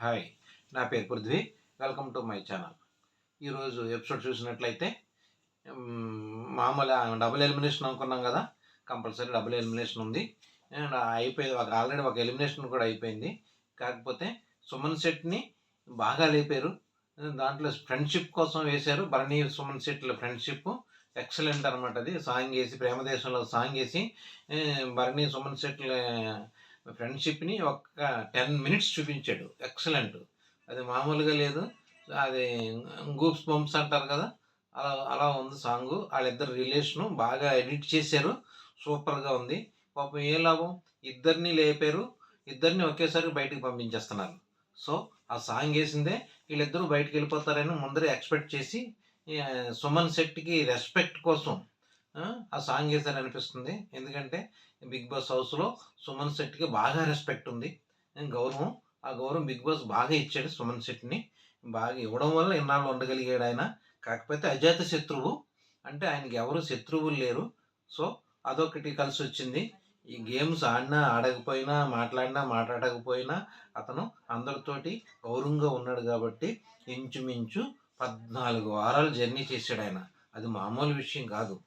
Hi, నా పేరు Prithvi. Welcome to my channel. ఈరోజు ఎపిసోడ్ చూసినట్లయితే మామూలు డబుల్ ఎలిమినేషన్ అనుకున్నాం కదా. కంపల్సరీ డబుల్ ఎలిమినేషన్ ఉంది అండ్ అయిపోయింది. ఆల్రెడీ ఒక ఎలిమినేషన్ కూడా అయిపోయింది. కాకపోతే సుమన్ శెట్టిని బాగా లేపారు. దాంట్లో ఫ్రెండ్షిప్ కోసం వేశారు. భరణి సుమన్ శెట్టిల ఫ్రెండ్షిప్ ఎక్సలెంట్ అనమాట. అది సాంగ్ వేసి ప్రేమదేశంలో సాంగ్ వేసి భరణి సుమన్ శెట్టిల ఫ్రెండ్షిప్ని ఒక్క 10 మినిట్స్ చూపించాడు. ఎక్సలెంట్. అది మామూలుగా లేదు. అది గూప్స్ బంప్స్ అంటారు కదా, అలా అలా ఉంది సాంగు. వాళ్ళిద్దరు రిలేషను బాగా ఎడిట్ చేశారు. సూపర్గా ఉంది. పాపం ఏ లాభం, ఇద్దరిని లేపారు, ఇద్దరిని ఒకేసారి బయటికి పంపించేస్తున్నారు. సో ఆ సాంగ్ వేసిందే వీళ్ళిద్దరూ బయటికి వెళ్ళిపోతారని ముందరే ఎక్స్పెక్ట్ చేసి సుమన్ శెట్టికి రెస్పెక్ట్ కోసం ఆ సాంగ్ వేసారు అనిపిస్తుంది. ఎందుకంటే బిగ్ బాస్ హౌస్లో సుమన్ శెట్టికి బాగా రెస్పెక్ట్ ఉంది, గౌరవం. ఆ గౌరవం బిగ్ బాస్ బాగా ఇచ్చాడు సుమన్ శెట్టిని. బాగా ఇవ్వడం వల్ల ఇన్నాళ్ళు ఉండగలిగాడు ఆయన. కాకపోతే అజాత శత్రువు అంటే ఆయనకి ఎవరు శత్రువులు లేరు. సో అదొకటి కలిసి వచ్చింది. ఈ గేమ్స్ ఆడినా ఆడకపోయినా, మాట్లాడినా మాట్లాడకపోయినా అతను అందరితోటి గౌరవంగా ఉన్నాడు. కాబట్టి ఇంచుమించు 14 వారాలు జర్నీ చేశాడు ఆయన. అది మామూలు విషయం కాదు.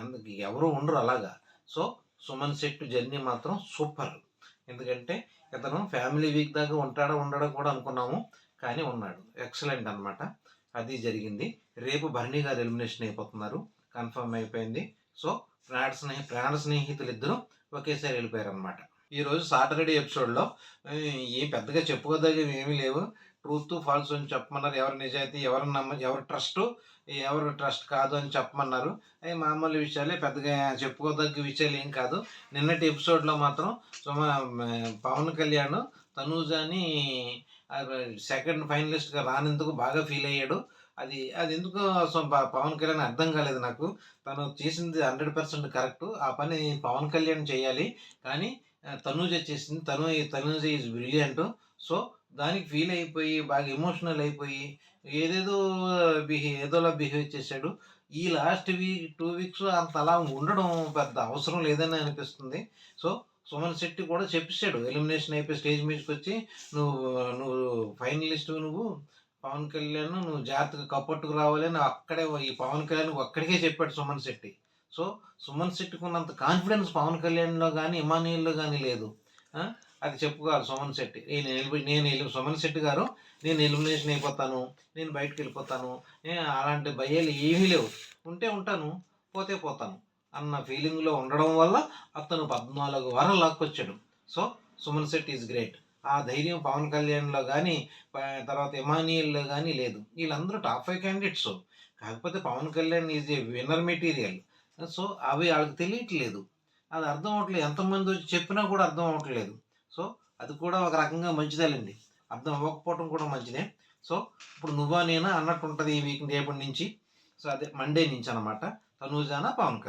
అందుకు ఎవరు ఉండరు అలాగా. సో సుమన్ శెట్టి జర్నీ మాత్రం సూపర్. ఎందుకంటే ఇతను ఫ్యామిలీ వీక్ దాకా ఉంటాడో ఉండడో కూడా అనుకున్నాము, కానీ ఉన్నాడు. ఎక్సలెంట్ అనమాట. అది జరిగింది. రేపు భరణి గారు ఎలిమినేషన్ అయిపోతున్నారు, కన్ఫర్మ్ అయిపోయింది. సో ప్రాణ స్నేహితులు ఇద్దరు ఒకేసారి వెళ్ళిపోయారు అనమాట. ఈరోజు సాటర్డే ఎపిసోడ్లో ఏం పెద్దగా చెప్పుకోదగ్గవి ఏమీ లేవు. ట్రూత్ ఫాల్స్ అని చెప్పమన్నారు. ఎవరు నిజాయితీ, ఎవరు ట్రస్ట్ కాదు అని చెప్పమన్నారు. అవి మామూలు విషయాలే, పెద్దగా చెప్పుకోదగ్గ విషయాలు ఏం కాదు. నిన్నటి ఎపిసోడ్లో మాత్రం పవన్ కళ్యాణ్ తనూజాని సెకండ్ ఫైనలిస్ట్గా రానందుకు బాగా ఫీల్ అయ్యాడు. అది అది ఎందుకో పవన్ కళ్యాణ్ అర్థం కాలేదు నాకు. తను చేసింది 100% కరెక్ట్. ఆ పని పవన్ కళ్యాణ్ చేయాలి, కానీ తనూజ చేసింది. Tanuja is brilliant. సో దానికి ఫీల్ అయిపోయి బాగా ఎమోషనల్ అయిపోయి ఏదోలా బిహేవ్ చేశాడు. ఈ లాస్ట్ 2 వీక్స్ అంత అలా ఉండడం పెద్ద అవసరం లేదని అనిపిస్తుంది. సో సుమన్ శెట్టి కూడా చెప్పేశాడు, ఎలిమినేషన్ అయిపోయి స్టేజ్ మీదకి వచ్చి నువ్వు ఫైనలిస్ట్, నువ్వు పవన్ కళ్యాణ్ నువ్వు జాగ్రత్తగా కప్పట్టుకు రావాలి అని అక్కడే ఈ పవన్ కళ్యాణ్ ఒక్కడికే చెప్పాడు సుమన్ శెట్టి. సో సుమన్ శెట్టికి ఉన్నంత కాన్ఫిడెన్స్ పవన్ కళ్యాణ్లో కానీ ఇమానియల్లో కానీ లేదు. అది చెప్పుకోవాలి సుమన్ శెట్టి. సుమన్ శెట్టి గారు, నేను ఎలిమినేషన్ అయిపోతాను, నేను బయటకు వెళ్ళిపోతాను, అలాంటి భయాలు ఏమీ లేవు. ఉంటే ఉంటాను, పోతే పోతాను అన్న ఫీలింగ్లో ఉండడం వల్ల అతను 14 వారాలు లాక్కొచ్చాడు. So Suman Shetty is great. ఆ ధైర్యం పవన్ కళ్యాణ్లో కానీ తర్వాత ఇమానియల్లో కానీ లేదు. వీళ్ళందరూ టాప్ 5 క్యాండిడేట్స్. కాకపోతే Pawan Kalyan is a winner material. So అవి వాళ్ళకి తెలియట్లేదు, అది అర్థం అవ్వట్లేదు. ఎంతమంది వచ్చి చెప్పినా కూడా అర్థం అవ్వట్లేదు. సో అది కూడా ఒక రకంగా మంచిదేలండి, అర్థం అవ్వకపోవటం కూడా మంచిదే. సో ఇప్పుడు నువ్వా నేనా అన్నట్టు ఉంటుంది ఈ వీక్ రేపటి నుంచి. సో అదే మండే నుంచి అనమాట. తనూజానా పవన్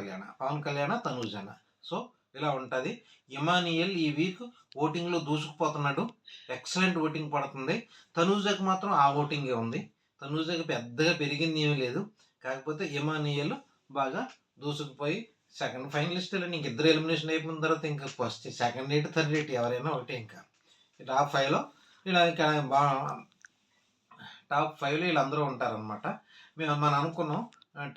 కళ్యాణ తనూజానా. సో ఇలా ఉంటుంది. ఇమానియల్ ఈ వీక్ ఓటింగ్లో దూసుకుపోతున్నాడు. ఎక్సలెంట్ ఓటింగ్ పడుతుంది. తనూజకి మాత్రం ఆ ఓటింగే ఉంది. తనూజకి పెద్దగా పెరిగింది ఏమీ లేదు. కాకపోతే ఇమానియల్ బాగా దూసుకుపోయి సెకండ్ ఫైనలిస్టులు. ఇంక ఇద్దరు ఎలిమినేషన్ అయిపోయిన తర్వాత ఇంకా first second eight third eight ఎవరైనా ఒకటే. ఇంకా టాప్ 5లో ఇలా టాప్ 5లో వీళ్ళందరూ ఉంటారనమాట. మనం అనుకున్నాం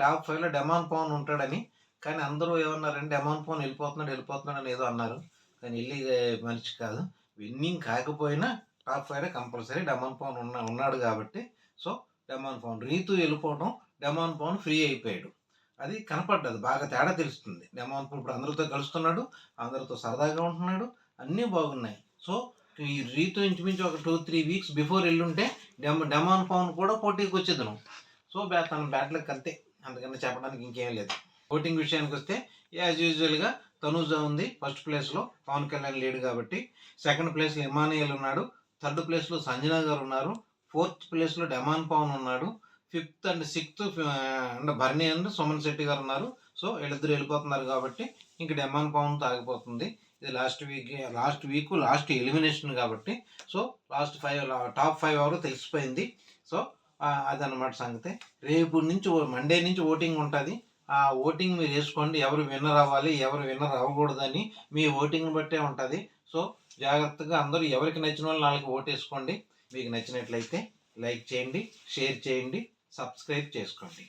టాప్ 5లో డెమాన్ పవన్ ఉంటాడని, కానీ అందరూ ఏమన్నారంటే డెమాన్ పవన్ వెళ్ళిపోతున్నాడు అని ఏదో అన్నారు. కానీ వెళ్ళి మనిషి కాదు. విన్నింగ్ కాకపోయినా టాప్ 5లో కంపల్సరీ డెమాన్ పవన్ ఉన్నాడు కాబట్టి. సో డెమాన్ పవన్ రీతు వెళ్ళిపోవడం, డెమాన్ పవన్ ఫ్రీ అయిపోయాడు. అది కనపడ్డది, బాగా తేడా తెలుస్తుంది. డెమాన్ పవన్ ఇప్పుడు అందరితో కలుస్తున్నాడు, అందరితో సరదాగా ఉంటున్నాడు, అన్నీ బాగున్నాయి. సో ఈ రీతు ఇంచుమించు ఒక 2-3 వీక్స్ బిఫోర్ వెళ్ళుంటే డెమాన్ పవన్ కూడా పోటీకి వచ్చేద్దాం. సో తన బ్యాట్లకు అంతే, అందుకని చెప్పడానికి ఇంకేం లేదు. ఓటింగ్ విషయానికి వస్తే యాజ్ యూజువల్గా తనూజ ఉంది ఫస్ట్ ప్లేస్లో, పవన్ కళ్యాణ్ లేడు కాబట్టి. సెకండ్ ప్లేస్లో ఇమానియల్ ఉన్నాడు, థర్డ్ ప్లేస్లో సంజనా గారు ఉన్నారు, ఫోర్త్ ప్లేస్లో డెమాన్ పవన్ ఉన్నాడు, 5th and 6th and Bharani and Suman Shetty గారు ఉన్నారు. సో వీళ్ళిద్దరు వెళ్ళిపోతున్నారు కాబట్టి ఇంక డెమాన్ పవన్ తాగిపోతుంది. ఇది లాస్ట్ వీక్ లాస్ట్ ఎలిమినేషన్ కాబట్టి. సో టాప్ 5 ఎవరో తెలిసిపోయింది. సో అదనమాట సంగతి. రేపు నుంచి మండే నుంచి ఓటింగ్ ఉంటుంది. ఆ ఓటింగ్ మీరు వేసుకోండి, ఎవరు విన్నర్ అవ్వాలి ఎవరు విన్నర్ అవ్వకూడదని మీ ఓటింగ్ని బట్టే ఉంటుంది. సో జాగ్రత్తగా అందరూ ఎవరికి నచ్చిన వాళ్ళు వాళ్ళకి ఓటేసుకోండి. మీకు నచ్చినట్లయితే లైక్ చేయండి, షేర్ చేయండి, సబ్స్క్రైబ్ చేసుకోండి.